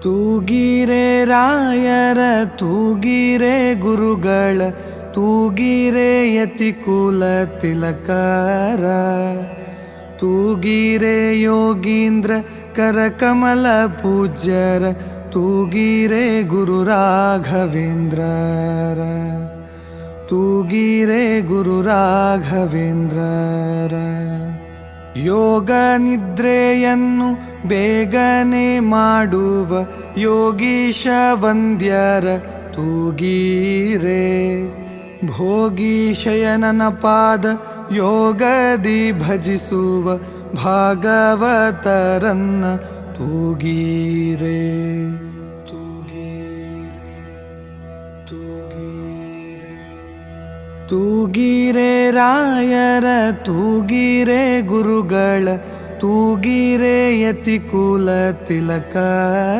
ತೂಗಿರೆ ರಾಯರ ತೂಗಿರೆ ಗುರುಗಳ ತೂಗಿರೆ ಯತಿಕುಲ ತಿಲಕರ ತೂಗಿರೆ ಯೋಗೀಂದ್ರ ಕರಕಮಲ ಪೂಜ್ಯರ ತೂಗಿರೆ ಗುರು ರಾಘವೇಂದ್ರರ ತೂಗಿರೆ ಗುರು ರಾಘವೇಂದ್ರರ ಯೋಗ ನಿದ್ರೆಯನ್ನು ಬೇಗನೆ ಮಾಡುವ ಯೋಗೀಶ ವಂದ್ಯರ ತೂಗಿರೆ ಭೋಗಿ ಶಯನನ ಪಾದ ಯೋಗದಿ ಭಜಿಸುವ ಭಾಗವತರನ್ನ ತೂಗಿರೆ ತೂಗಿರೆ ರಾಯರ ತೂಗಿರೆ ಗುರುಗಳ ತೂಗಿರೆ ಯತಿಕುಲ ತಿಲಕ